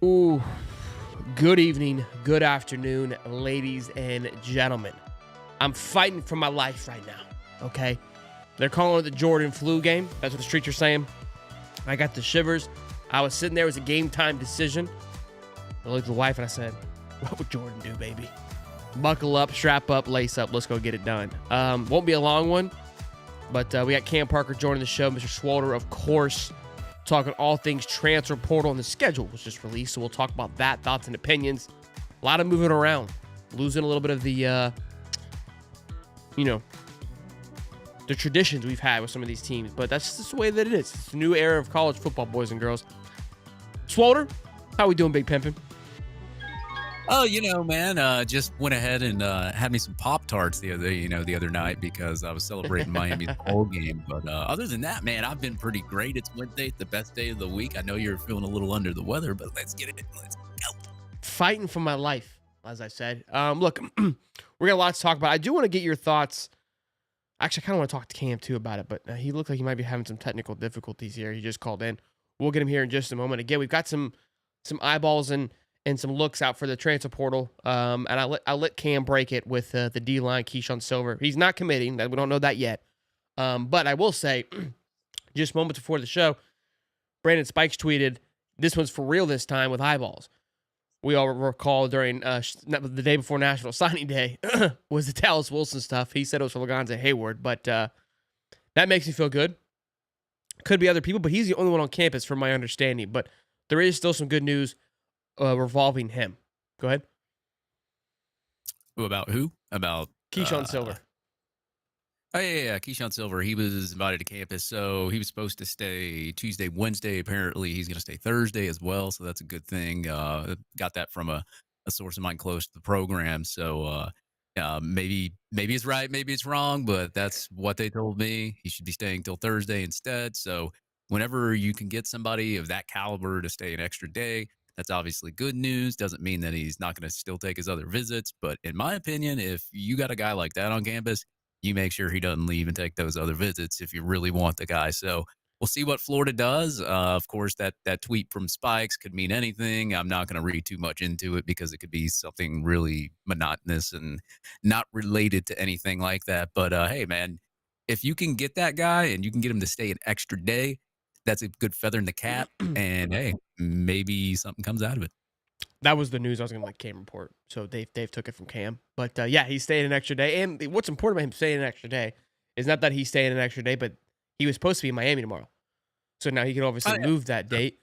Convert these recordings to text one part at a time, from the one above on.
Ooh, good evening, good afternoon, ladies and gentlemen. I'm fighting for my life right now, okay? They're calling it the Jordan flu game. That's what the streets are saying. I got the shivers. I was sitting there. It was a game time decision. I looked at the wife and I said, what would Jordan do, baby? Buckle up, strap up, lace up. Let's go get it done. Won't be a long one, but we got Cam Parker joining the show. Mr. Swalder, of course, talking all things transfer portal, and the schedule was just released, so we'll talk about that, thoughts and opinions. A lot of moving around, losing a little bit of the, the traditions we've had with some of these teams, but that's just the way that it is. It's a new era of college football, boys and girls. Swalder, how we doing, Big Pimpin'? Oh, man, just went ahead and had me some Pop-Tarts the other night because I was celebrating Miami's bowl game. But other than that, man, I've been pretty great. It's Wednesday, the best day of the week. I know you're feeling a little under the weather, but let's get it. Let's go. Fighting for my life, as I said. Look, we got a lot to talk about. I do want to get your thoughts. Actually, I kind of want to talk to Cam, too, about it, but he looked like he might be having some technical difficulties here. He just called in. We'll get him here in just a moment. Again, we've got some eyeballs and some looks out for the transfer portal. And I let Cam break it with the D-line, Keyshawn Silver. He's not committing. We don't know that yet. But I will say, just moments before the show, Brandon Spikes tweeted, this one's for real this time with eyeballs. We all recall during the day before National Signing Day was the Dallas Wilson stuff. He said it was for Lagonza Hayward, but that makes me feel good. Could be other people, but he's the only one on campus from my understanding. But there is still some good news revolving him. Go ahead. About who? About Keyshawn Silver. Oh, yeah. Keyshawn Silver. He was invited to campus, so he was supposed to stay Tuesday, Wednesday. Apparently, he's going to stay Thursday as well, so that's a good thing. Got that from a source of mine close to the program, so maybe it's right, maybe it's wrong, but that's what they told me. He should be staying till Thursday instead, so whenever you can get somebody of that caliber to stay an extra day, that's obviously good news. Doesn't mean that he's not going to still take his other visits. But in my opinion, if you got a guy like that on campus, you make sure he doesn't leave and take those other visits if you really want the guy. So we'll see what Florida does. Of course, that tweet from Spikes could mean anything. I'm not going to read too much into it because it could be something really monotonous and not related to anything like that. But hey, man, if you can get that guy and you can get him to stay an extra day, that's a good feather in the cap, and hey, maybe something comes out of it. That was the news I was going to let Cam report. So Dave took it from Cam. But yeah, he's staying an extra day. And what's important about him staying an extra day is not that he's staying an extra day, but he was supposed to be in Miami tomorrow. So now he can obviously move that date,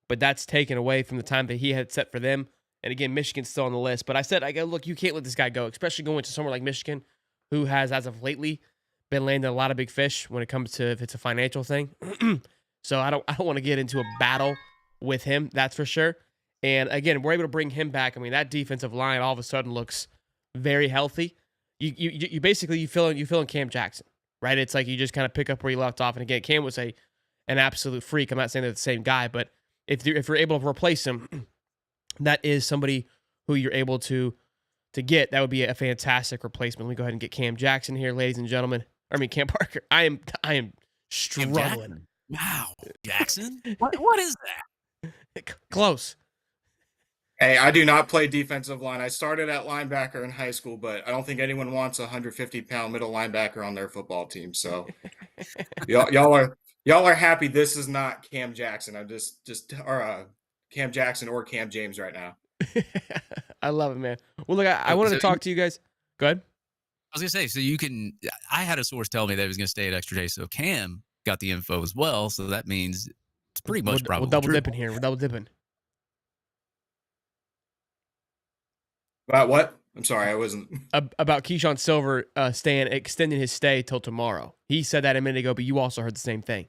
but that's taken away from the time that he had set for them. And again, Michigan's still on the list. But I said, look, you can't let this guy go, especially going to somewhere like Michigan, who has, as of lately, been landing a lot of big fish when it comes to if it's a financial thing. So I don't want to get into a battle with him, that's for sure. And again, we're able to bring him back. I mean, that defensive line all of a sudden looks very healthy. You basically you fill in Cam Jackson, right? It's like you just kind of pick up where you left off. And again, Cam was an absolute freak. I'm not saying they're the same guy, but if you're able to replace him, that is somebody who you're able to get. That would be a fantastic replacement. Let me go ahead and get Cam Jackson here, ladies and gentlemen. I mean, Cam Parker. I am struggling. Wow, Jackson? What is that? Close. Hey, I do not play defensive line. I started at linebacker in high school, but I don't think anyone wants a 150-pound middle linebacker on their football team. So y'all are happy this is not Cam Jackson. I'm Cam Jackson or Cam James right now. I love it, man. Well, look, I wanted to talk to you guys. Go ahead. I was going to say, I had a source tell me that he was going to stay an extra day, so Cam got the info as well, so that means it's pretty much probably We're double true. dipping here. We're double dipping. About what? I'm sorry, I wasn't. About Keyshawn Silver extending his stay till tomorrow. He said that a minute ago, but you also heard the same thing.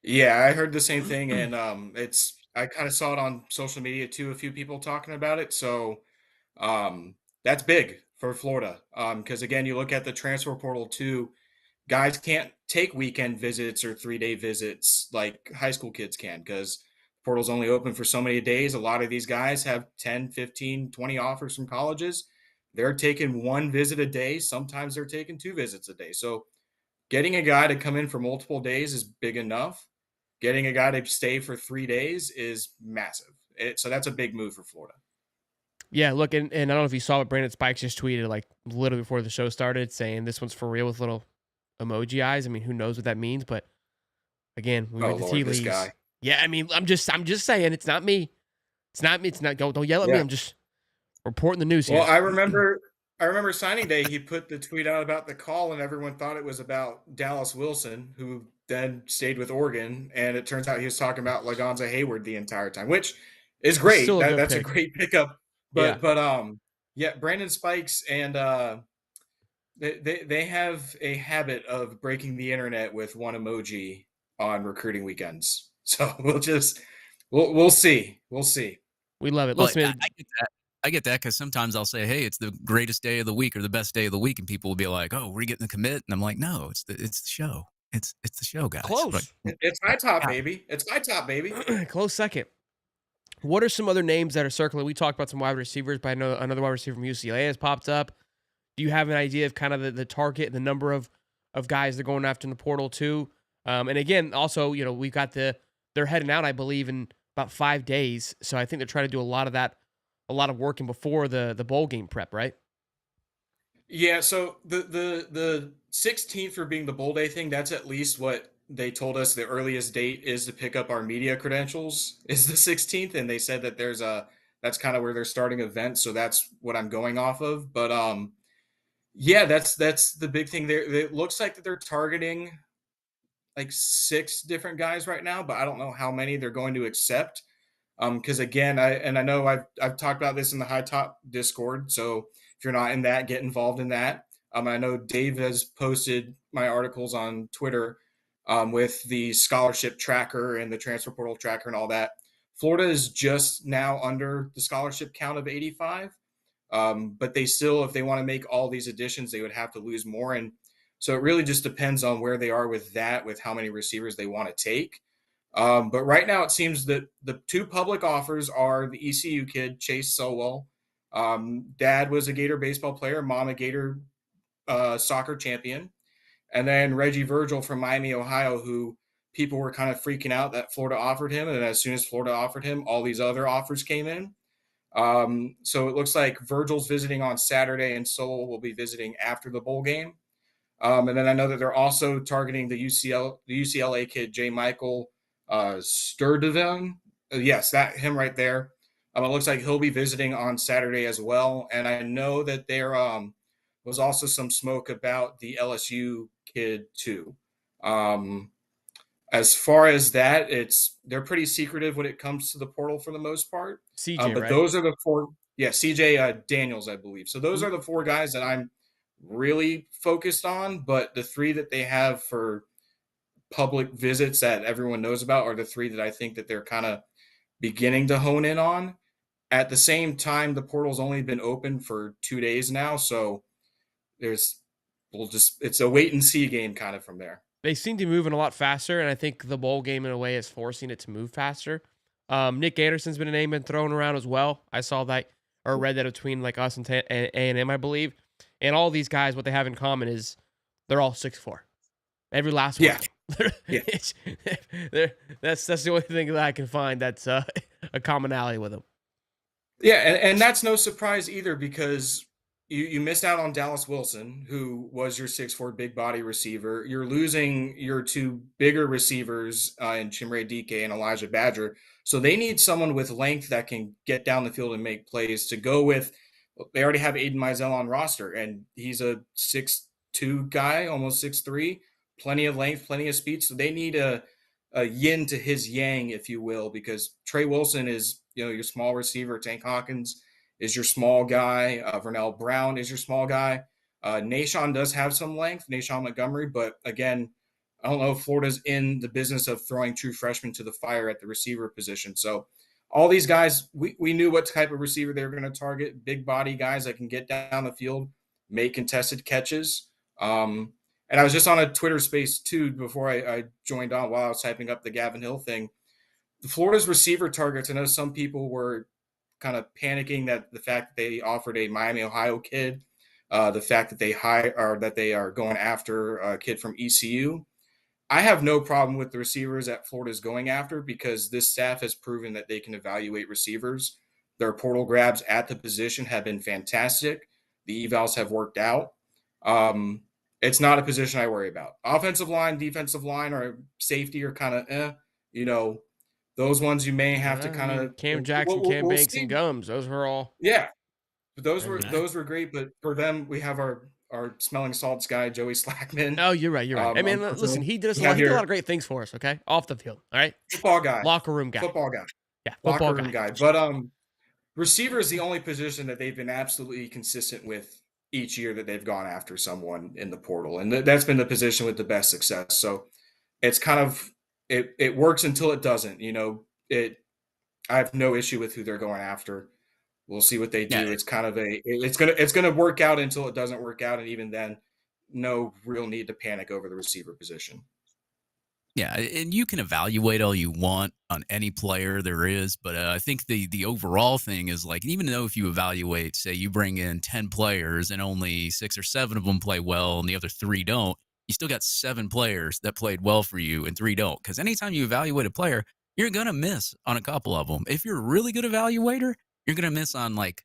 Yeah, I heard the same thing, and I kind of saw it on social media too. A few people talking about it, so that's big for Florida. Because again, you look at the transfer portal too. Guys can't take weekend visits or 3-day visits like high school kids can because portal's only open for so many days. A lot of these guys have 10, 15, 20 offers from colleges. They're taking one visit a day. Sometimes they're taking 2 visits a day. So getting a guy to come in for multiple days is big enough. Getting a guy to stay for 3 days is massive. So that's a big move for Florida. Yeah, look, and I don't know if you saw what Brandon Spikes just tweeted like literally before the show started, saying this one's for real with little emoji eyes. I mean, who knows what that means? But again, we Oh read the tea Lord, this leaves. guy. Yeah, I mean, I'm just saying it's not me. It's not me. It's not. Don't yell at me. Yeah. I'm just reporting the news Well, here. I remember signing day. He put the tweet out about the call, and everyone thought it was about Dallas Wilson, who then stayed with Oregon. And it turns out he was talking about Lagonza Hayward the entire time, which is It's great. still a good That's a pick. great pickup. Yeah. But yeah, Brandon Spikes and they have a habit of breaking the internet with one emoji on recruiting weekends. So we'll see. We'll see. We love it. Well, Listen, man, I get that. I get that because sometimes I'll say, "Hey, it's the greatest day of the week or the best day of the week," and people will be like, "Oh, we're getting the commit," and I'm like, "No, it's the show. It's the show, guys." close. It's high top, baby. It's high top, baby. Close second. What are some other names that are circling? We talked about some wide receivers, but I know another wide receiver from UCLA has popped up. Do you have an idea of kind of the target, the number of guys they're going after in the portal too? And again, also, we've got they're heading out, I believe, in about 5 days. So I think they're trying to do a lot of that, a lot of working before the bowl game prep, right? Yeah, so the 16th for being the bowl day thing, that's at least what they told us the earliest date is to pick up our media credentials is the 16th, and they said that that's kind of where they're starting events, so that's what I'm going off of. But yeah, that's the big thing there. It looks like that they're targeting like 6 different guys right now, but I don't know how many they're going to accept. Because again, I know I've talked about this in the High Top Discord. So if you're not in that, get involved in that. I know Dave has posted my articles on Twitter with the scholarship tracker and the transfer portal tracker and all that. Florida is just now under the scholarship count of 85, but they still, if they want to make all these additions, they would have to lose more. And so it really just depends on where they are with that, with how many receivers they want to take. But right now, it seems that the 2 public offers are the ECU kid, Chase Sowell. Dad was a Gator baseball player, mom a Gator soccer champion. And then Reggie Virgil from Miami, Ohio, who people were kind of freaking out that Florida offered him. And as soon as Florida offered him, all these other offers came in. So it looks like Virgil's visiting on Saturday and Sowell will be visiting after the bowl game. And then I know that they're also targeting the UCLA kid, J. Michael Sturdivant. Yes, that him right there. It looks like he'll be visiting on Saturday as well. And I know that there was also some smoke about the LSU kid too. Um, as far as that, they're pretty secretive when it comes to the portal for the most part. CJ, But right? those are the 4. Yeah, CJ Daniels, I believe. So those are the 4 guys that I'm really focused on. But the 3 that they have for public visits that everyone knows about are the 3 that I think that they're kind of beginning to hone in on. At the same time, the portal's only been open for 2 days now, so it's a wait and see game kind of from there. They seem to be moving a lot faster, and I think the bowl game in a way is forcing it to move faster. Nick Anderson's been a name been thrown around as well. I saw that or read that between like us and A&M, I believe. And all these guys, what they have in common is they're all 6'4". Every last one Yeah. of them. Yeah. That's the only thing that I can find that's a commonality with them. Yeah, and that's no surprise either because you missed out on Dallas Wilson, who was your 6'4" big body receiver. You're losing your 2 bigger receivers in Chimere Dike and Elijah Badger. So they need someone with length that can get down the field and make plays to go with. They already have Aiden Mizell on roster, and he's a 6'2" guy, almost 6'3", plenty of length, plenty of speed. So they need a yin to his yang, if you will, because Trey Wilson is your small receiver. Tank Hawkins is your small guy. Vernell Brown is your small guy. Nashawn does have some length, Nashawn Montgomery, but again, I don't know if Florida's in the business of throwing true freshmen to the fire at the receiver position. So all these guys, we knew what type of receiver they were going to target, big body guys that can get down the field, make contested catches. And I was just on a Twitter space too before I joined on while I was typing up the Gavin Hill thing. The Florida's receiver targets, I know some people were kind of panicking that the fact that they offered a Miami, Ohio kid, the fact that they are going after a kid from ECU. I have no problem with the receivers that Florida's going after because this staff has proven that they can evaluate receivers. Their portal grabs at the position have been fantastic. The evals have worked out. Um, it's not a position I worry about. Offensive line, defensive line, or safety are kind of you know, those ones you may have to I kind mean, of Cam Jackson, Cam we'll Banks, see. and Gums. Those were all. Yeah, but I mean, those were great. But for them, we have our smelling salts guy, Joey Slackman. oh, you're right. You're right. I mean, listen, Unfortunately, he did us we a lot. have He did a lot your of great things for us. Okay, off the field. All right, football guy, locker room guy. football guy, Yeah, football locker room guy. guy. But receiver is the only position that they've been absolutely consistent with each year that they've gone after someone in the portal, and that's been the position with the best success. So it's kind of it works until it doesn't. It. I have no issue with who they're going after. We'll see what they Yeah, do. It's kind of it's gonna work out until it doesn't work out, and even then, no real need to panic over the receiver position. yeah, and you can evaluate all you want on any player there is, but I think the overall thing is like, even though if you evaluate, say you bring in 10 players and only 6 or 7 of them play well and the other 3 don't, you still got 7 players that played well for you and 3 don't. Because anytime you evaluate a player, you're gonna miss on a couple of them. If you're a really good evaluator, you're gonna miss on like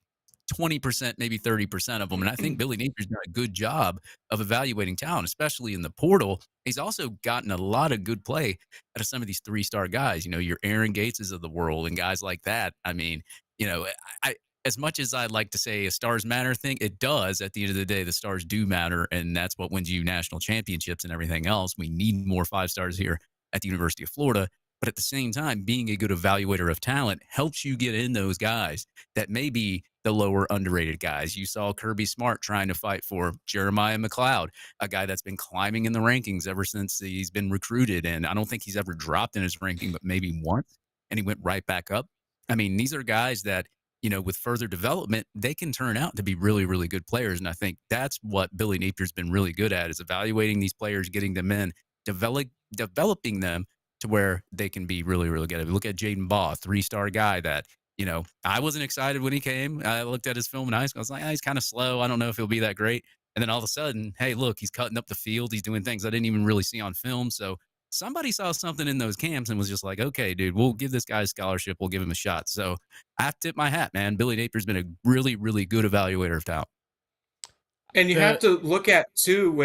20%, maybe 30% of them. And I think Billy Napier's done a good job of evaluating talent, especially in the portal. He's also gotten a lot of good play out of some of these 3-star guys, your Aaron Gateses of the world and guys like that. I mean, I as much as I'd like to say a stars matter thing, it does. At the end of the day, the stars do matter, and that's what wins you national championships and everything else. We need more 5-stars here at the University of Florida. But at the same time, being a good evaluator of talent helps you get in those guys that may be the lower underrated guys. You saw Kirby Smart trying to fight for Jeremiah McLeod, a guy that's been climbing in the rankings ever since he's been recruited. And I don't think he's ever dropped in his ranking, but maybe once. And he went right back up. I mean, these are guys that, with further development, they can turn out to be really, really good players. And I think that's what Billy Napier's been really good at, is evaluating these players, getting them in, developing them to where they can be really, really good. Look at Jaden Baugh, 3-star guy that, I wasn't excited when he came. I looked at his film in high school. I was like, he's kind of slow. I don't know if he'll be that great. And then all of a sudden, hey, look, he's cutting up the field. He's doing things I didn't even really see on film. So somebody saw something in those camps and was just like, okay, dude, we'll give this guy a scholarship. We'll give him a shot. So I have to tip my hat, man. Billy Napier's been a really, really good evaluator of talent. And you have to look at too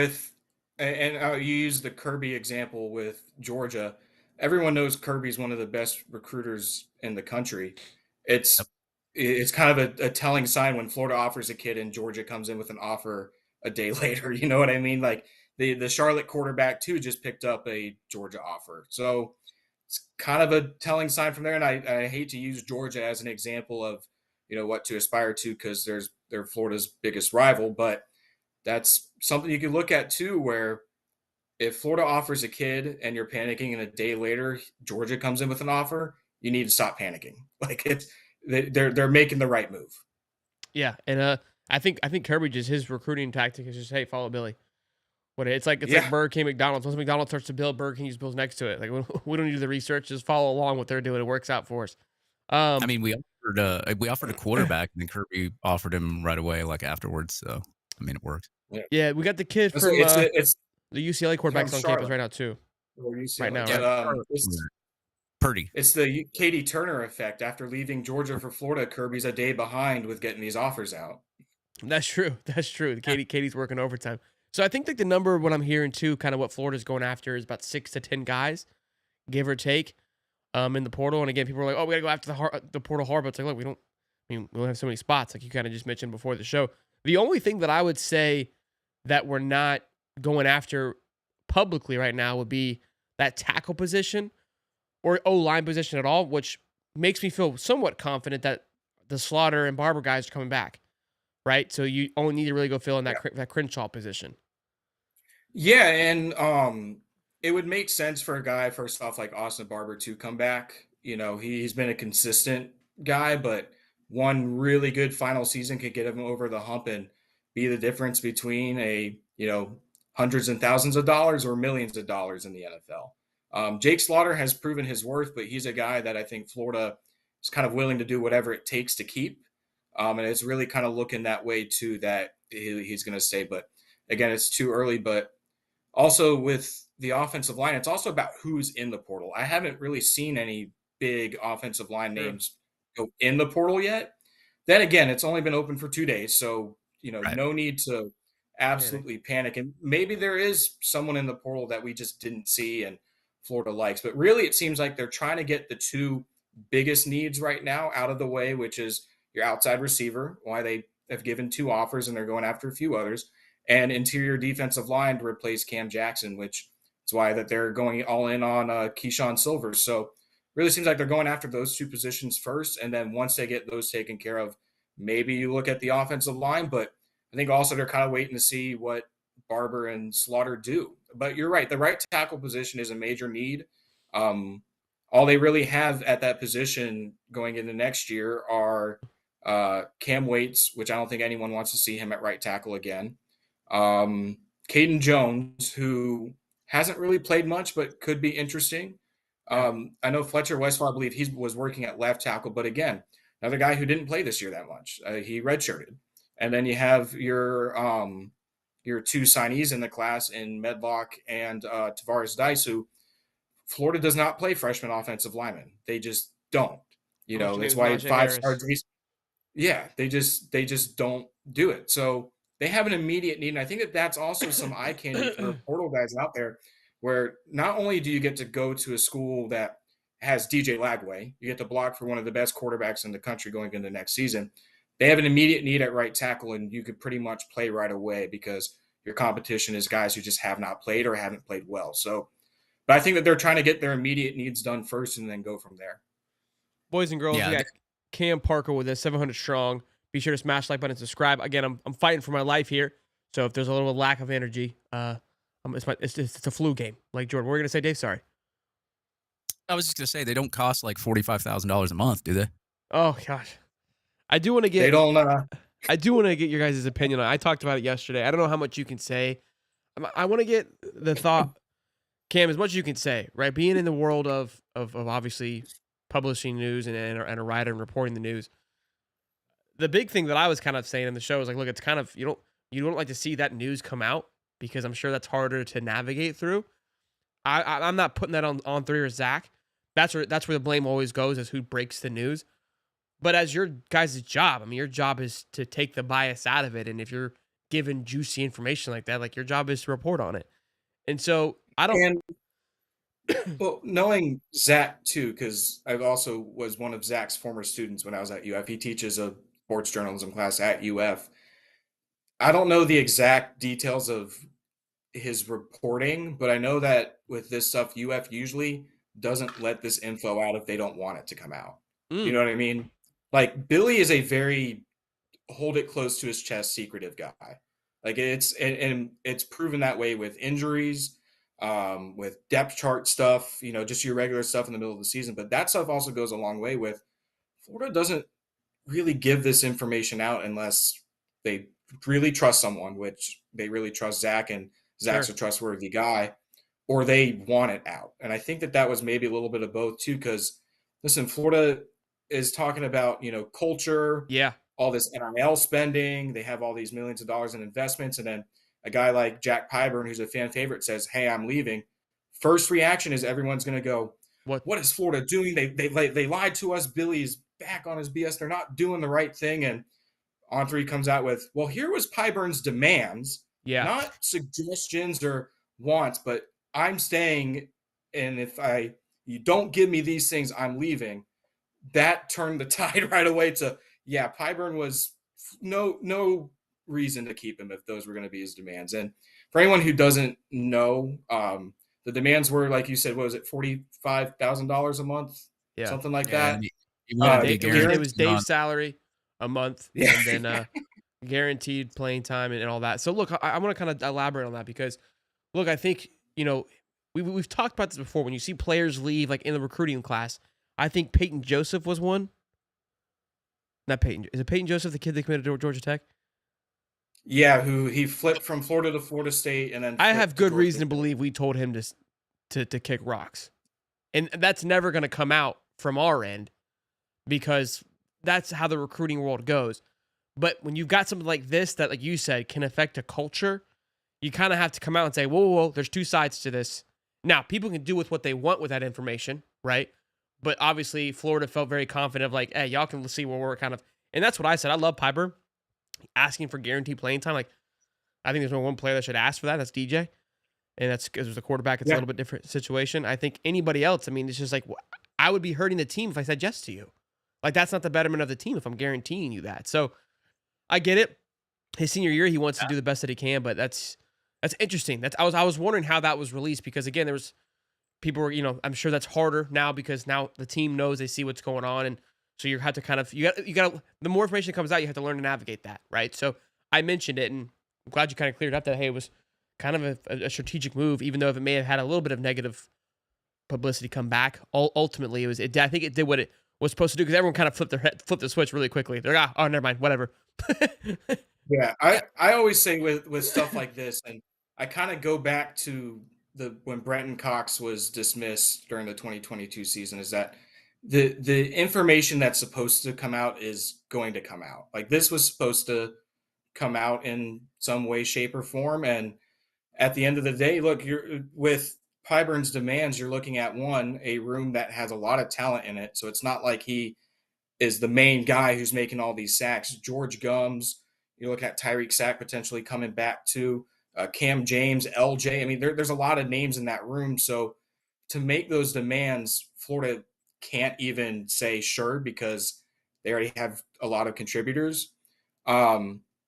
and you use the Kirby example with Georgia. Everyone knows Kirby's one of the best recruiters in the country. It's Yep. it's kind of a telling sign when Florida offers a kid and Georgia comes in with an offer a day later. You know what I mean? Like the Charlotte quarterback too just picked up a Georgia offer. So it's kind of a telling sign from there. And I hate to use Georgia as an example of what to aspire to because they're Florida's biggest rival, but that's something you can look at too, where if Florida offers a kid and you're panicking and a day later Georgia comes in with an offer, you need to stop panicking. Like they're making the right move. Yeah, and I think Kirby just, his recruiting tactic is just, hey, follow Billy. It's like Burger King, McDonald's. Once McDonald's starts to build, Burger King just builds next to it. Like we don't need to do the research, just follow along what they're doing. It works out for us. I mean, we offered a quarterback, and then Kirby offered him right away, like afterwards. So I mean, it works. Yeah, we got the kid from It's the UCLA quarterback's on campus right now too. Right now, right? Purdy. It's the Katie Turner effect. After leaving Georgia for Florida, Kirby's a day behind with getting these offers out. That's true. That's true. Katie's working overtime. So I think the number, what I'm hearing too, kind of what Florida's going after, is about 6 to 10 guys, give or take, in the portal. And again, people are like, oh, we gotta go after the portal hard. But it's like, look, we don't have so many spots, like you kind of just mentioned before the show. The only thing that I would say that we're not going after publicly right now would be that tackle position or O-line position at all, which makes me feel somewhat confident that the Slaughter and Barber guys are coming back, right? So you only need to really go fill in that Crenshaw position. Yeah, and it would make sense for a guy, first off, like Austin Barber to come back. He's been a consistent guy, but one really good final season could get him over the hump and be the difference between hundreds and thousands of dollars or millions of dollars in the NFL. Jake Slaughter has proven his worth, but he's a guy that I think Florida is kind of willing to do whatever it takes to keep. And it's really kind of looking that way too, that he's going to stay. But again, it's too early. But also with the offensive line, it's also about who's in the portal. I haven't really seen any big offensive line True. names go in the portal yet. Then again, it's only been open for 2 days, so Right. no need to Panic. absolutely panic. And maybe there is someone in the portal that we just didn't see and Florida likes. But really, it seems like they're trying to get the two biggest needs right now out of the way, which is your outside receiver, why they have given two offers and they're going after a few others, and interior defensive line to replace Cam Jackson, which is why that they're going all in on Keyshawn Silver. So really seems like they're going after those two positions first, and then once they get those taken care of, maybe you look at the offensive line. But I think also they're kind of waiting to see what Barber and Slaughter do. But you're right, the right tackle position is a major need. Um, all they really have at that position going into next year are Cam Waits, which I don't think anyone wants to see him at right tackle again. Caden Jones, who hasn't really played much but could be interesting. Yeah. I know Fletcher Westphal, I believe he was working at left tackle, but again, another guy who didn't play this year that much. He redshirted. And then you have your two signees in the class in Medlock and Tavares Dice, who Florida does not play freshman offensive linemen. They just don't. Unless your name That's is why Najee five-star Harris. yeah, they just don't do it. So they have an immediate need, and I think that that's also some eye candy for portal guys out there, where not only do you get to go to a school that has DJ Lagway, you get to block for one of the best quarterbacks in the country going into next season. They have an immediate need at right tackle, and you could pretty much play right away because your competition is guys who just have not played or haven't played well. So, but I think that they're trying to get their immediate needs done first and then go from there. Boys and girls, we Yeah, got Cam Parker with us, 700 strong. Be sure to smash the like button and subscribe. Again, I'm fighting for my life here, so if there's a little lack of energy, it's a flu game. Like Jordan, what were you gonna say, Dave? Sorry. I was just gonna say they don't cost like $45,000 a month, do they? Oh gosh, I do want to They get don't. I do want to get your guys' opinion on it. I talked about it yesterday. I don't know how much you can say. I want to get the thought, Cam, as much as you can say, right? Being in the world of obviously publishing news and a writer and reporting the news. The big thing that I was kind of saying in the show is like, look, it's kind of you don't like to see that news come out because I'm sure that's harder to navigate through. I'm not putting that on three or Zach. That's where the blame always goes as who breaks the news. But as your guys' job, I mean, your job is to take the bias out of it. And if you're given juicy information like that, like your job is to report on it. And so I don't. And well, knowing Zach too, because I also was one of Zach's former students when I was at UF. He teaches a sports journalism class at UF. I don't know the exact details of his reporting, but I know that with this stuff, UF usually doesn't let this info out if they don't want it to come out. You Mm, know what I mean? Like Billy is a very hold it close to his chest secretive guy. Like and it's proven that way with injuries, with depth chart stuff, just your regular stuff in the middle of the season. But that stuff also goes a long way with Florida doesn't really give this information out unless they really trust someone, which they really trust Zach, and Zach's sure. a trustworthy guy, or they want it out. And I think that that was maybe a little bit of both too, because listen, Florida is talking about, culture, Yeah. all this NIL spending. They have all these millions of dollars in investments. And then a guy like Jack Pyburn, who's a fan favorite, says, "Hey, I'm leaving." First reaction is everyone's going to go, What? "What is Florida doing? They lied to us. Billy's back on his BS. They're not doing the right thing." And On Three comes out with, "Well, here was Pyburn's demands, Yeah. not suggestions or wants, but I'm staying. And if you don't give me these things, I'm leaving." That turned the tide right away to, yeah, Pyburn was no reason to keep him if those were going to be his demands. And for anyone who doesn't know, the demands were, like you said, what was it, $45,000 a month, Yeah. something like Yeah, that. and he wanted to be It was guaranteed on. Dave's salary a month, Yeah. and then guaranteed playing time and all that. So look, I want to kind of elaborate on that because look, I think we've talked about this before. When you see players leave, like in the recruiting class, I think Peyton Joseph was one. Not Peyton. Is it Peyton Joseph, the kid that committed to Georgia Tech? Yeah, who he flipped from Florida to Florida State and then I flipped have to good Georgia reason to State. believe we told him to kick rocks, and that's never going to come out from our end because that's how the recruiting world goes. But when you've got something like this that, like you said, can affect a culture, you kind of have to come out and say, whoa, whoa, whoa, there's two sides to this. Now, people can do with what they want with that information, right? But obviously, Florida felt very confident of like, hey, y'all can see where we're kind of, and that's what I said. I love Pyburn asking for guaranteed playing time. Like, I think there's only one player that should ask for that. That's DJ. And that's because there's a quarterback. It's a little bit different situation. I think anybody else, I mean, it's just like, I would be hurting the team if I said yes to you. Like, that's not the betterment of the team if I'm guaranteeing you that. So I get it. His senior year, he wants to do the best that he can, but that's interesting. I was wondering how that was released because again, there was people were, I'm sure that's harder now because now the team knows, they see what's going on, and so you have to kind of you got the more information that comes out, you have to learn to navigate that, right? So I mentioned it, and I'm glad you kind of cleared up that hey, it was kind of a strategic move, even though if it may have had a little bit of negative publicity come back. Ultimately, I think it did what it was supposed to do because everyone kind of flipped the switch really quickly. They're like, oh, never mind, whatever. Yeah, I always say with stuff like this, and I kind of go back to when Brenton Cox was dismissed during the 2022 season, is that the information that's supposed to come out is going to come out. Like this was supposed to come out in some way, shape, or form, and at the end of the day, look, you're with Pyburn's demands, you're looking at a room that has a lot of talent in it, so it's not like he is the main guy who's making all these sacks. George Gums, you look at Tyreek Sack potentially coming back to Cam James, LJ. I mean, there's a lot of names in that room. So to make those demands, Florida can't even say sure because they already have a lot of contributors.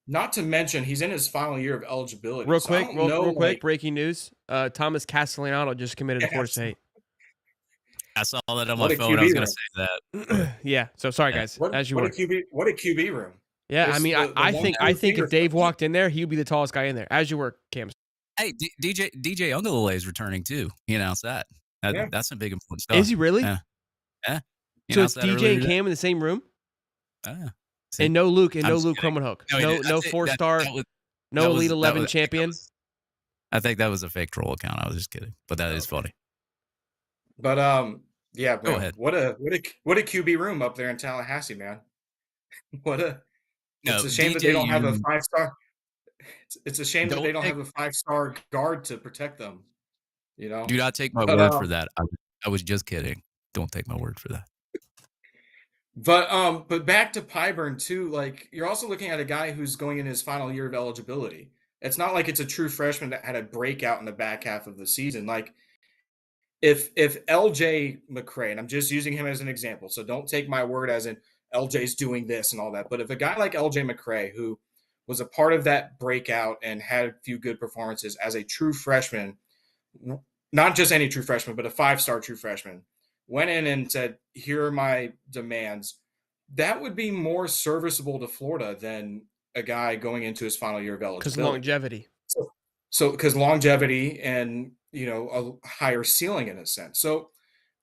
Not to mention, he's in his final year of eligibility. Real so I quick, don't know, breaking news. Thomas Castellano just committed to Florida State. I saw that on What my a phone. I was QB going to say that. Yeah. So sorry, guys. As you what were. a QB room. Yeah, I Just mean, the I one think receiver if Dave comes in. walked in there, he would be the tallest guy in there. As you were, Cam. Hey, DJ Ungalale is returning too. He announced that. Yeah. That's some big important stuff. Is he really? Yeah. He So it's announced that DJ earlier and today. Cam in the same room, See? and no Luke I'm just kidding. Cromanhook. No, No 4-star, no Elite 11 champion. I think that was a fake troll account. I was just kidding, but that is funny. But yeah, Go man, ahead. what a QB room up there in Tallahassee, man. It's a shame that they don't have a 5-star. It's a shame that they don't have a 5-star guard to protect them. Do not take my word for that. I was just kidding. Don't take my word for that. But back to Pyburn too. Like you're also looking at a guy who's going in his final year of eligibility. It's not like it's a true freshman that had a breakout in the back half of the season. Like if LJ McCray, and I'm just using him as an example, so don't take my word as in LJ's doing this and all that. But if a guy like LJ McCray, who was a part of that breakout and had a few good performances as a true freshman, not just any true freshman, but a 5-star true freshman, went in and said, here are my demands, that would be more serviceable to Florida than a guy going into his final year of eligibility. Because longevity. So because longevity and, a higher ceiling in a sense. So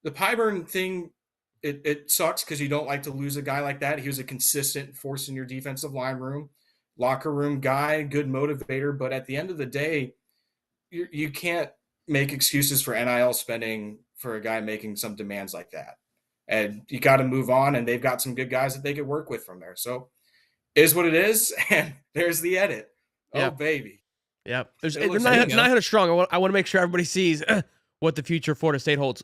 the Pyburn thing, it sucks because you don't like to lose a guy like that. He was a consistent force in your defensive line room, locker room guy, good motivator. But at the end of the day, you can't make excuses for NIL spending for a guy making some demands like that. And you got to move on, and they've got some good guys that they could work with from there. So is what it is, and there's the edit. Yep. Oh, baby. Yep. They're 900 strong. I want to make sure everybody sees what the future of Florida State holds.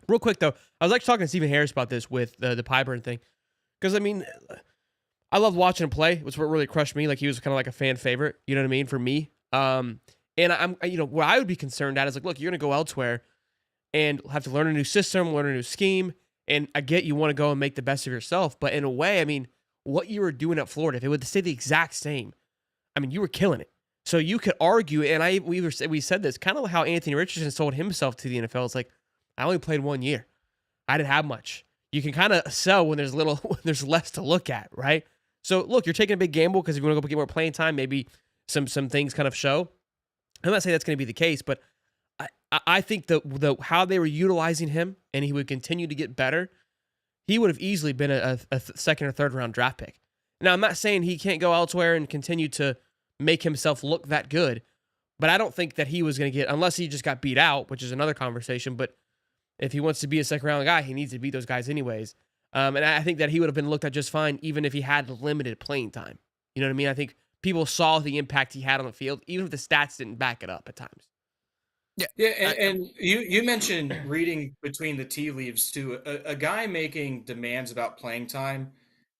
Real quick, though, I was actually talking to Stephen Harris about this with the Pyburn thing. Because, I mean, I loved watching him play. It was what really crushed me. Like, he was kind of like a fan favorite, you know what I mean, for me. And I'm, what I would be concerned at is like, look, you're going to go elsewhere and have to learn a new system, learn a new scheme. And I get you want to go and make the best of yourself. But in a way, I mean, what you were doing at Florida, if it would stay the exact same, I mean, you were killing it. So you could argue, and we said this, kind of how Anthony Richardson sold himself to the NFL. It's like, I only played 1 year. I didn't have much. You can kind of sell when there's there's less to look at, right? So look, you're taking a big gamble because if you want to go get more playing time, maybe some things kind of show. I'm not saying that's going to be the case, but I think the how they were utilizing him, and he would continue to get better, he would have easily been a second or third round draft pick. Now, I'm not saying he can't go elsewhere and continue to make himself look that good, but I don't think that he was going to get, unless he just got beat out, which is another conversation. But if he wants to be a second round guy, he needs to beat those guys anyways. And I think that he would have been looked at just fine, even if he had limited playing time. You know what I mean? I think people saw the impact he had on the field, even if the stats didn't back it up at times. Yeah, Yeah, I, and you mentioned reading between the tea leaves too. A guy making demands about playing time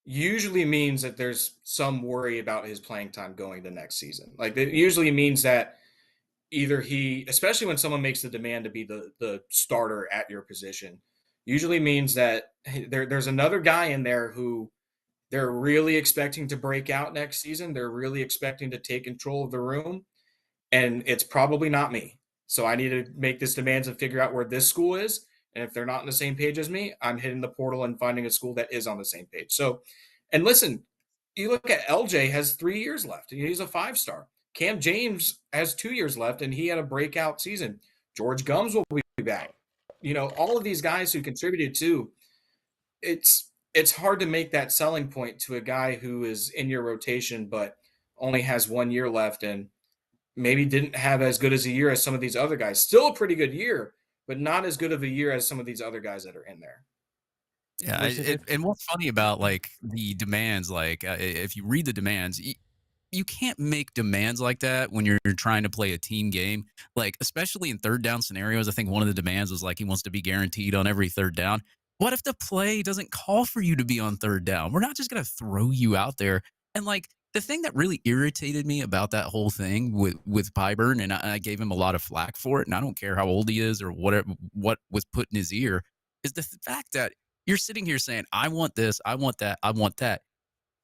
usually means that there's some worry about his playing time going to next season. Like it usually means that either he, especially when someone makes the demand to be the starter at your position, usually means that hey, there's another guy in there who they're really expecting to break out next season. They're really expecting to take control of the room, and it's probably not me. So I need to make this demands and figure out where this school is. And if they're not on the same page as me, I'm hitting the portal and finding a school that is on the same page. So, and listen, you look at LJ has 3 years left. He's a 5-star. Cam James has 2 years left, and he had a breakout season. George Gums will be back. All of these guys who contributed to it's hard to make that selling point to a guy who is in your rotation but only has 1 year left and maybe didn't have as good as a year as some of these other guys. Still a pretty good year, but not as good of a year as some of these other guys that are in there. yeah. What's it? And what's funny about like the demands, like if you read the demands, you can't make demands like that when you're trying to play a team game. Like, especially in third down scenarios, I think one of the demands was like he wants to be guaranteed on every third down. What if the play doesn't call for you to be on third down? We're not just going to throw you out there. And like the thing that really irritated me about that whole thing with Pyburn, and I gave him a lot of flack for it, and I don't care how old he is or what was put in his ear, is the fact that you're sitting here saying, I want this, I want that, I want that.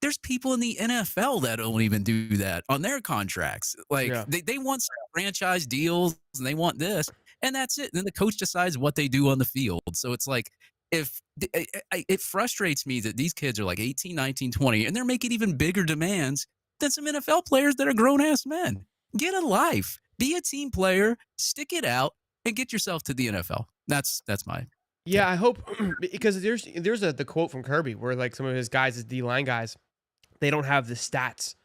There's people in the NFL that don't even do that on their contracts. Like Yeah. they want some franchise deals and they want this, and that's it. And then the coach decides what they do on the field. So it's like if it frustrates me that these kids are like 18, 19, 20, and they're making even bigger demands than some NFL players that are grown ass men. Get a life, be a team player, stick it out, and get yourself to the NFL. That's my Yeah, take. I hope because there's the quote from Kirby where like some of his guys, his D line guys, they don't have the stats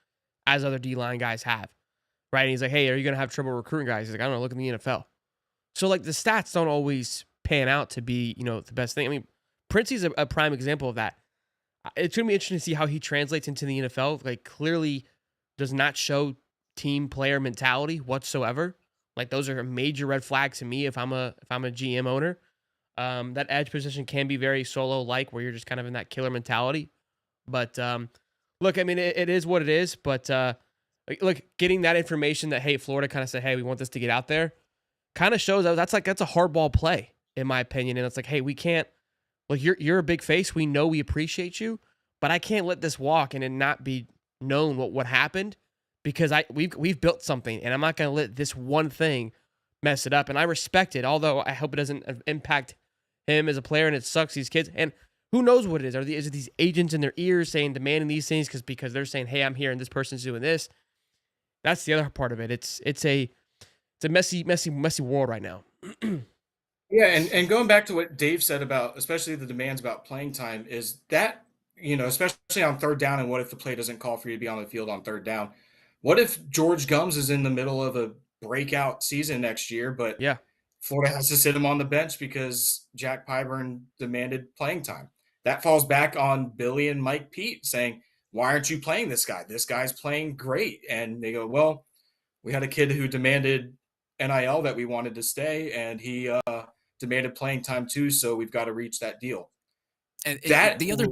as other D line guys have, right? And he's like, hey, are you gonna have trouble recruiting guys? He's like, I don't know, look in the NFL. So like the stats don't always pan out to be the best thing. I mean, Princey's a prime example of that. It's gonna be interesting to see how he translates into the NFL. Like clearly does not show team player mentality whatsoever. Like those are major red flags to me if I'm a GM owner. That edge position can be very solo like where you're just kind of in that killer mentality. But look, I mean, it is what it is. But look, getting that information that hey, Florida kind of said, hey, we want this to get out there, kind of shows that's a hardball play in my opinion. And it's like, hey, we can't. Like you're a big face. We know we appreciate you, but I can't let this walk and it not be known what happened because we've built something and I'm not gonna let this one thing mess it up. And I respect it, although I hope it doesn't impact him as a player. And it sucks these kids. And who knows what it is? Is it these agents in their ears saying demanding these things because they're saying, hey, I'm here and this person's doing this. That's the other part of it. It's a messy world right now. Yeah, and going back to what Dave said about especially the demands about playing time is that, especially on third down and what if the play doesn't call for you to be on the field on third down? What if George Gums is in the middle of a breakout season next year, but Yeah. Florida has to sit him on the bench because Jack Pyburn demanded playing time? That falls back on Billy and Mike Pete saying, why aren't you playing this guy? This guy's playing great. And they go, well, we had a kid who demanded NIL that we wanted to stay, and he demanded playing time too, so we've got to reach that deal. And That the other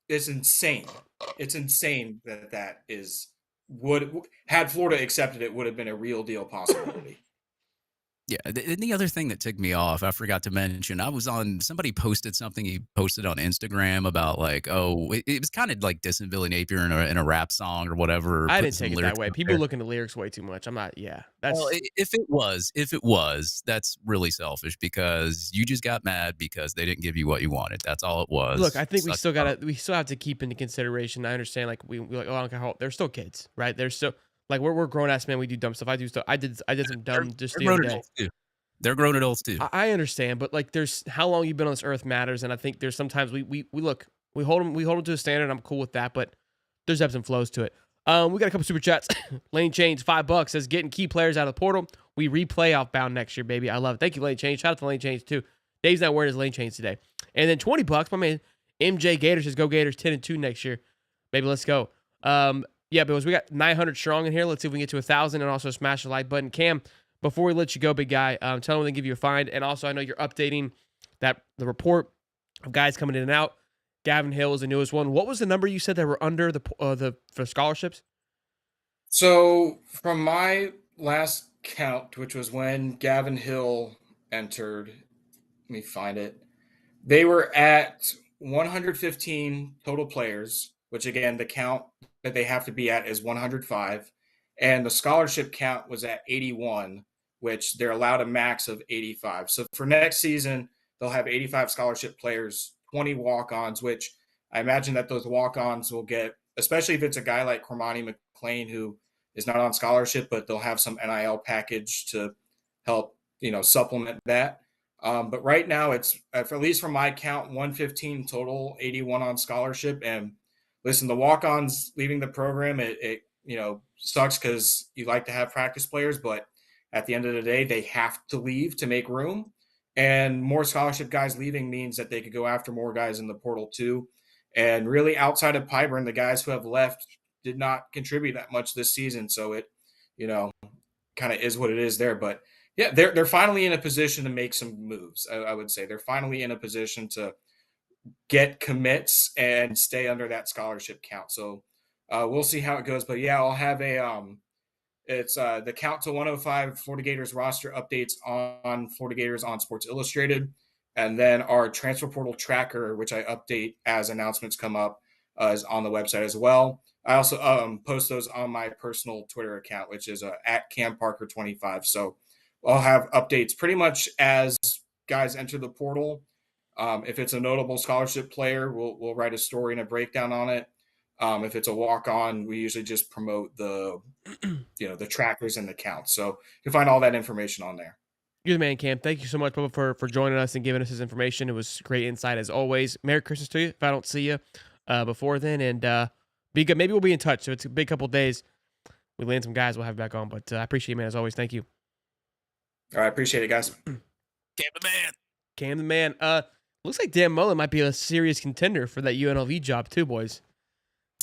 is insane. It's insane that is had Florida accepted it would have been a real deal possibility. Yeah, and the other thing that ticked me off, I forgot to mention, somebody posted something he posted on Instagram about like, it was kind of like dissing Billy Napier in a rap song or whatever. I putting didn't some take it that lyrics way. out People there. look into lyrics way too much. I'm not. Yeah, that's Well, if it was, that's really selfish because you just got mad because they didn't give you what you wanted. That's all it was. look. I think we Suck still it up. we still have to keep into consideration. I understand. Like we like, oh, I don't care how they're still kids, right? They're still like we're grown ass men. We do dumb stuff. I do stuff. I did some dumb just They're the grown other day. adults too. They're grown adults too. I understand, but like, there's how long you've been on this earth matters, and I think there's sometimes we hold them to a standard. I'm cool with that, but there's ebbs and flows to it. We got a couple super chats. Lane Change $5 says getting key players out of the portal. We replay outbound next year, baby. I love it. Thank you, Lane Change. Shout out to Lane Change too. Dave's not wearing his Lane Change today. And then $20, my man MJ Gator says go Gators 10-2 next year, baby. Let's go. Yeah, Bills, we got 900 strong in here. Let's see if we can get to 1,000 and also smash the like button. Cam, before we let you go, big guy, tell them they give you a find. And also, I know you're updating the report of guys coming in and out. Gavin Hill is the newest one. What was the number you said that were under for scholarships? So from my last count, which was when Gavin Hill entered, let me find it. They were at 115 total players, which again, the count that they have to be at is 105. And the scholarship count was at 81, which they're allowed a max of 85. So for next season, they'll have 85 scholarship players, 20 walk ons, which I imagine that those walk ons will get, especially if it's a guy like Cormani McLean who is not on scholarship, but they'll have some NIL package to help, supplement that. But right now it's at least from my count, 115 total, 81 on scholarship. And listen, the walk-ons leaving the program, it sucks because you like to have practice players, but at the end of the day, they have to leave to make room. And more scholarship guys leaving means that they could go after more guys in the portal too. And really, outside of Pyburn, the guys who have left did not contribute that much this season. So it, kind of is what it is there. But yeah, they're finally in a position to make some moves. I would say they're finally in a position to get commits and stay under that scholarship count. So we'll see how it goes. But yeah, I'll have it's the Count to 105 Florida Gators roster updates on Florida Gators on Sports Illustrated, and then our transfer portal tracker, which I update as announcements come up, is on the website as well. I also post those on my personal Twitter account, which is at CamParker25. So I'll have updates pretty much as guys enter the portal. If it's a notable scholarship player, we'll write a story and a breakdown on it. If it's a walk-on, we usually just promote the trackers and the counts. So you can find all that information on there. You're the man, Cam. Thank you so much, Bubba, for joining us and giving us this information. It was great insight as always. Merry Christmas to you if I don't see you before then. And be good. Maybe we'll be in touch. So it's a big couple of days. We land some guys we'll have back on. But I appreciate you, man, as always. Thank you. All right. Appreciate it, guys. Cam the man. Cam the man. Looks like Dan Mullen might be a serious contender for that UNLV job too, boys.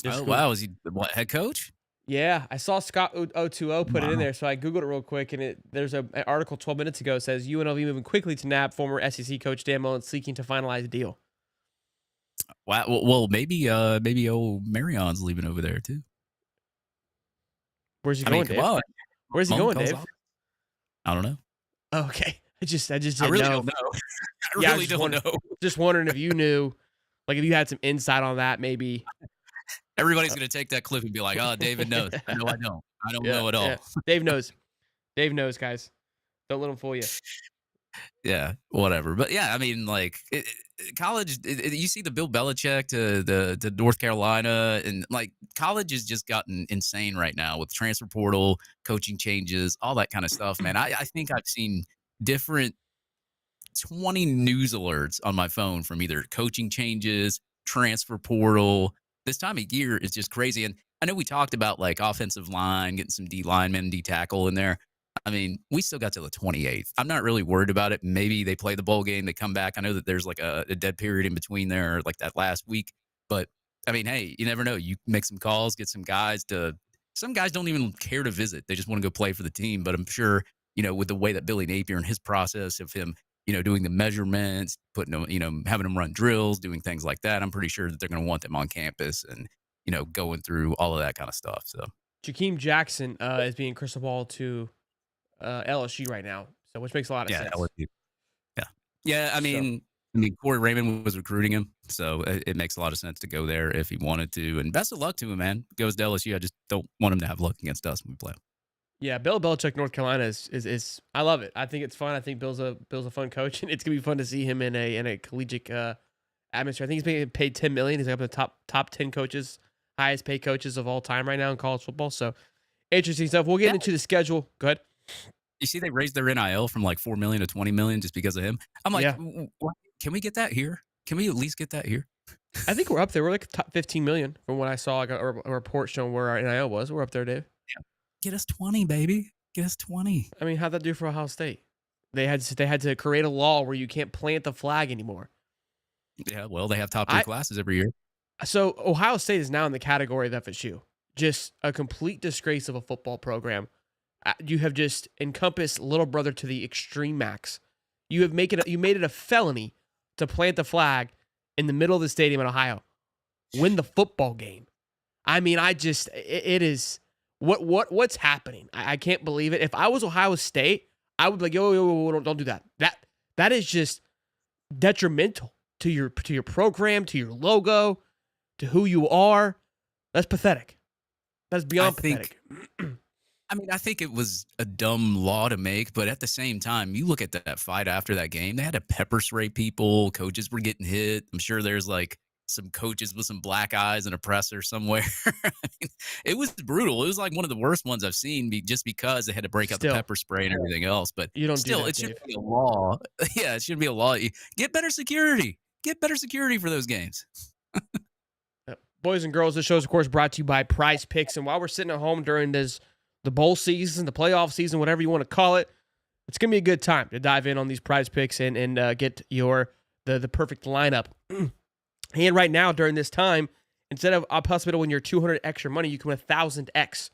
Wow. Is he head coach? Yeah, I saw Scott 020 put it in there, so I Googled it real quick, and there's an article 12 minutes ago that says UNLV moving quickly to nab former SEC coach Dan Mullen seeking to finalize a deal. Wow. Well, maybe old Marion's leaving over there too. Where's he going, Dave? Where's he going, Dave? I don't know. Oh, okay. I just didn't I really know. don't know. I really don't know. Just wondering if you knew, like if you had some insight on that, maybe. Everybody's going to take that clip and be like, oh, David knows. No, I don't. I don't know at all. Yeah. Dave knows. Dave knows, guys. Don't let him fool you. Yeah, whatever. But yeah, I mean, like college, you see the Bill Belichick to North Carolina, and like college has just gotten insane right now with transfer portal, coaching changes, all that kind of stuff, man. I think I've seen different 20 news alerts on my phone from either coaching changes, transfer portal. This time of year is just crazy. And I know we talked about like offensive line, getting some D linemen, D tackle in there. I mean, we still got to the 28th. I'm not really worried about it. Maybe they play the bowl game, they come back. I know that there's like a dead period in between there, like that last week. But I mean, hey, you never know. You make some calls, get some guys some guys don't even care to visit. They just want to go play for the team. But I'm sure, with the way that Billy Napier and his process of him, doing the measurements, putting them, having them run drills, doing things like that, I'm pretty sure that they're going to want them on campus and, going through all of that kind of stuff. So Jakeem Jackson is being crystal ball to LSU right now, so which makes a lot of sense. LSU. Yeah. I mean, Corey Raymond was recruiting him, so it makes a lot of sense to go there if he wanted to. And best of luck to him, man. Goes to LSU. I just don't want him to have luck against us when we play him. Yeah, Bill Belichick, North Carolina is I love it. I think it's fun. I think Bill's a fun coach, and it's gonna be fun to see him in a collegiate atmosphere. I think he's being paid $10 million. He's up in the top 10 coaches, highest paid coaches of all time right now in college football. So interesting stuff. We'll get into the schedule. Go ahead. You see, they raised their NIL from like $4 million to $20 million just because of him. I'm like, can we get that here? Can we at least get that here? I think we're up there. We're like top 15 million from what I saw. Like a report showing where our NIL was. We're up there, Dave. Yeah. Get us 20, baby. Get us 20. I mean, how'd that do for Ohio State? They had to create a law where you can't plant the flag anymore. Yeah, well, they have top 3 classes every year. So Ohio State is now in the category of FSU. just a complete disgrace of a football program. You have just encompassed little brother to the extreme max. You made it a felony to plant the flag in the middle of the stadium in Ohio. Win the football game. I mean, it is what's happening. I can't believe it. If I was Ohio State, I would be like, yo, don't do that. That is just detrimental to your program, to your logo, to who you are. That's pathetic. That's beyond pathetic. I think it was a dumb law to make, but at the same time, you look at that fight after that game, they had to pepper spray people. Coaches were getting hit. I'm sure there's like some coaches with some black eyes and a presser somewhere. It was brutal. It was like one of the worst ones I've seen just because they had to break out the pepper spray and everything else. But you don't still, do that, it shouldn't be a law. Yeah, it shouldn't be a law. Get better security. Get better security for those games. Boys and girls, this show is, of course, brought to you by Prize Picks. And while we're sitting at home during the bowl season, the playoff season, whatever you want to call it, it's going to be a good time to dive in on these Prize Picks and get the perfect lineup. And right now, during this time, instead of a possibility to win your 200 extra money, you can win 1,000x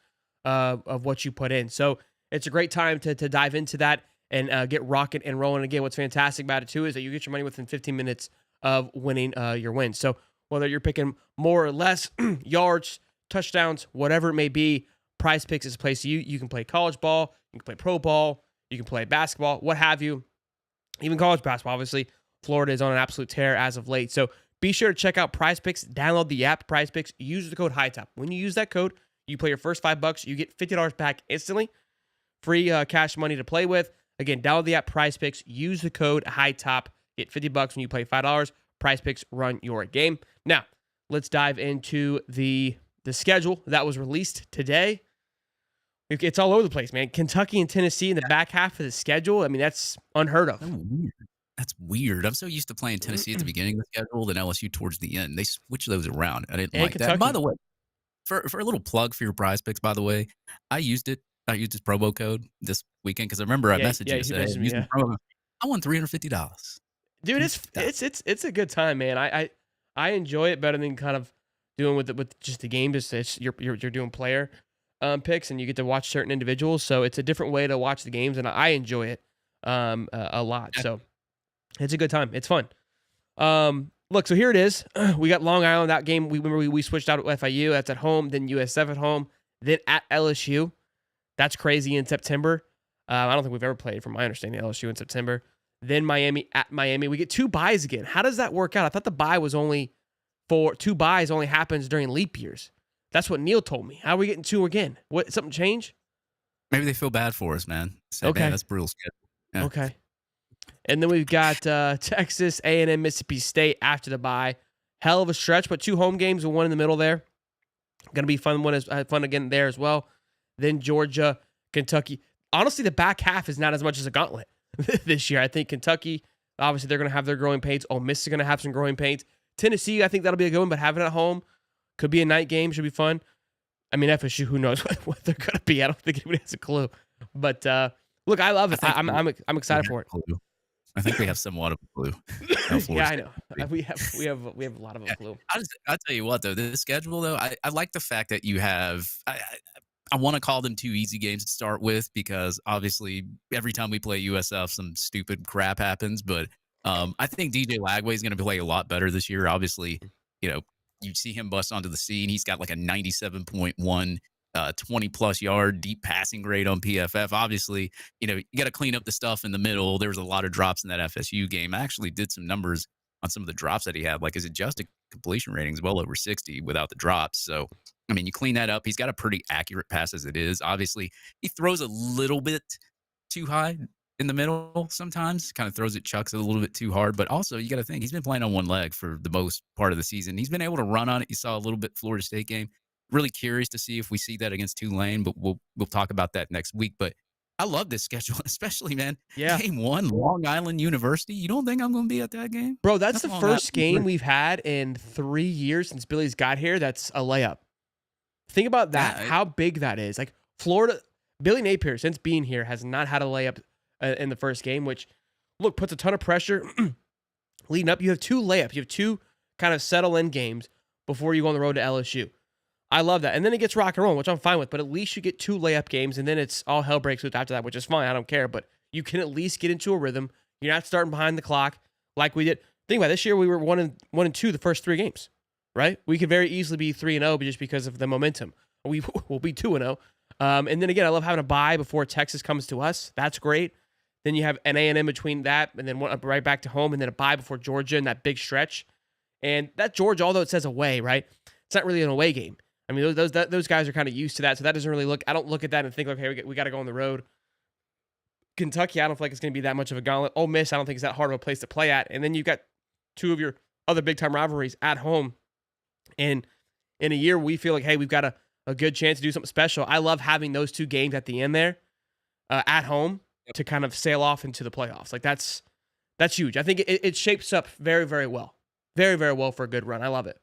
of what you put in. So it's a great time to dive into that and get rocking and rolling. Again, what's fantastic about it, too, is that you get your money within 15 minutes of winning your win. So whether you're picking more or less yards, touchdowns, whatever it may be, Prize Picks is a place you can play college ball, you can play pro ball, you can play basketball, what have you. Even college basketball, obviously. Florida is on an absolute tear as of late. So be sure to check out Prize Picks. Download the app, Prize Picks. Use the code HIGHTOP. When you use that code, you play your first $5. You get $50 back instantly. Free cash money to play with. Again, download the app, Prize Picks. Use the code HIGHTOP. Get $50 when you play $5. Prize Picks, run your game. Now, let's dive into the schedule that was released today. It's all over the place, man. Kentucky and Tennessee in the back half of the schedule. I mean, that's unheard of. That's weird. I'm so used to playing Tennessee at the beginning of the schedule and LSU towards the end. They switched those around. I didn't like Kentucky. that. By the way, for a little plug for your Prize Picks, by the way, I used it. I used this promo code this weekend because I remember I messaged you saying I won $350. Dude, it's a good time, man. I enjoy it better than kind of doing with just the game. It's you're doing player picks and you get to watch certain individuals, so it's a different way to watch the games, and I enjoy it a lot. So it's a good time. It's fun. Look, so here it is. We got Long Island. That game we switched out at FIU. That's at home. Then USF at home. Then at LSU. That's crazy in September. I don't think we've ever played, from my understanding, LSU in September. Then Miami at Miami. We get 2 byes again. How does that work out? I thought the bye was only for 2 byes only happens during leap years. That's what Neil told me. How are we getting 2 again? What, something change? Maybe they feel bad for us, man. Okay. Man, that's brutal schedule. Yeah. Okay. And then we've got Texas, A&M, Mississippi State after the bye. Hell of a stretch, but 2 home games and 1 in the middle there. Going to be fun again there as well. Then Georgia, Kentucky. Honestly, the back half is not as much as a gauntlet this year. I think Kentucky, obviously, they're going to have their growing pains. Ole Miss is going to have some growing pains. Tennessee, I think that'll be a good one, but having it at home could be a night game, should be fun. I mean, FSU, who knows what they're going to be. I don't think anybody has a clue. But look, I love it. I'm excited for it. I think we have somewhat of a clue. Yeah, I know. We have a lot of a clue. I'll tell you what, though, this schedule, though, I like the fact that you have. I want to call them 2 easy games to start with because obviously every time we play USF, some stupid crap happens. But I think DJ Lagway is going to play a lot better this year. Obviously, you see him bust onto the scene. He's got like a 97.1 20-plus yard deep passing grade on PFF. Obviously, you got to clean up the stuff in the middle. There was a lot of drops in that FSU game. I actually did some numbers on some of the drops that he had. Like his adjusted completion rating is well over 60 without the drops. So, I mean, you clean that up. He's got a pretty accurate pass as it is. Obviously, he throws a little bit too high in the middle sometimes, kind of throws it, chucks it a little bit too hard. But also, you got to think, he's been playing on one leg for the most part of the season. He's been able to run on it. You saw a little bit Florida State game. Really curious to see if we see that against Tulane, but we'll talk about that next week. But I love this schedule, especially, man. Yeah. Game 1, Long Island University. You don't think I'm going to be at that game? Bro, that's the first game we've had in 3 years since Billy's got here. That's a layup. Think about that, how big that is. Like Florida, Billy Napier, since being here, has not had a layup in the first game, which, look, puts a ton of pressure leading up. You have 2 layups. You have 2 kind of settle-in games before you go on the road to LSU. I love that. And then it gets rock and roll, which I'm fine with. But at least you get 2 layup games, and then it's all hell breaks loose after that, which is fine. I don't care. But you can at least get into a rhythm. You're not starting behind the clock like we did. Think about it, this year. We were 1-2 the first 3 games, right? We could very easily be 3-0, but just because of the momentum, we will be 2-0. And then again, I love having a bye before Texas comes to us. That's great. Then you have an A&M between that, and then one right back to home, and then a bye before Georgia in that big stretch. And that Georgia, although it says away, right? It's not really an away game. I mean, those guys are kind of used to that, so that doesn't really look. I don't look at that and think, okay, we got to go on the road. Kentucky, I don't feel like it's going to be that much of a gauntlet. Ole Miss, I don't think it's that hard of a place to play at. And then you've got 2 of your other big time rivalries at home. And in a year, we feel like, hey, we've got a good chance to do something special. I love having those 2 games at the end there, at home, to kind of sail off into the playoffs. Like that's huge. I think it shapes up very, very well. Very, very well for a good run. I love it.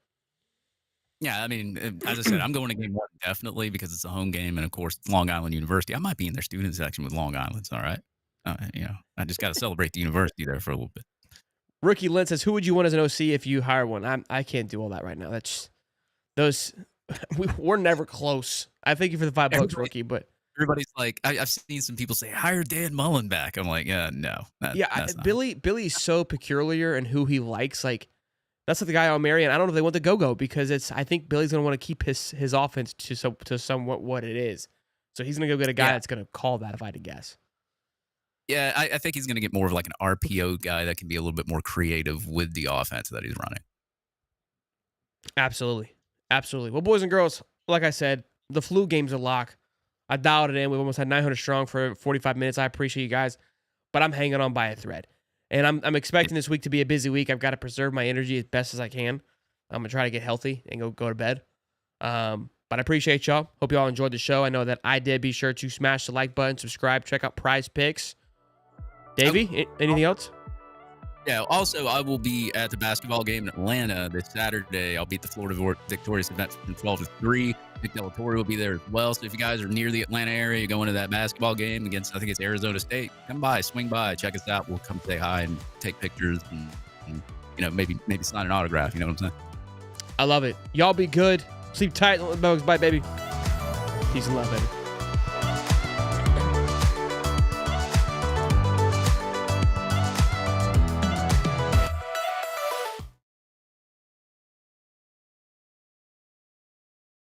Yeah, I mean, as I said, I'm going to game 1 definitely because it's a home game, and of course, Long Island University. I might be in their student section with Long Island's. All right, I just got to celebrate the university there for a little bit. Rookie Lynn says, "Who would you want as an OC if you hire one?" I can't do all that right now. That's those. We're never close. I thank you for the $5, rookie, but everybody's like, I've seen some people say hire Dan Mullen back. I'm like, no. Billy's so peculiar in who he likes. Like, that's the guy I'll marry, and I don't know if they want the go because I think Billy's gonna want to keep his offense to somewhat what it is. So he's gonna go get a guy that's gonna call that, if I had to guess. Yeah, I think he's gonna get more of like an RPO guy that can be a little bit more creative with the offense that he's running. Absolutely. Well, boys and girls, like I said, the flu game's a lock. I dialed it in. We almost had 900 strong for 45 minutes. I appreciate you guys, but I'm hanging on by a thread. And I'm expecting this week to be a busy week. I've got to preserve my energy as best as I can. I'm going to try to get healthy and go to bed. But I appreciate y'all. Hope y'all enjoyed the show. I know that I did. Be sure to smash the like button, subscribe, check out Prize Picks. Davey, anything else? Yeah, also, I will be at the basketball game in Atlanta this Saturday. I'll be at the Florida Victorious event from 12 to 3. Nick Delatorre will be there as well. So if you guys are near the Atlanta area, you're going to that basketball game against, I think it's Arizona State, come by, swing by, check us out. We'll come say hi and take pictures and maybe sign an autograph. You know what I'm saying? I love it. Y'all be good. Sleep tight. Don't let the bugs bite, baby. Peace and love, baby.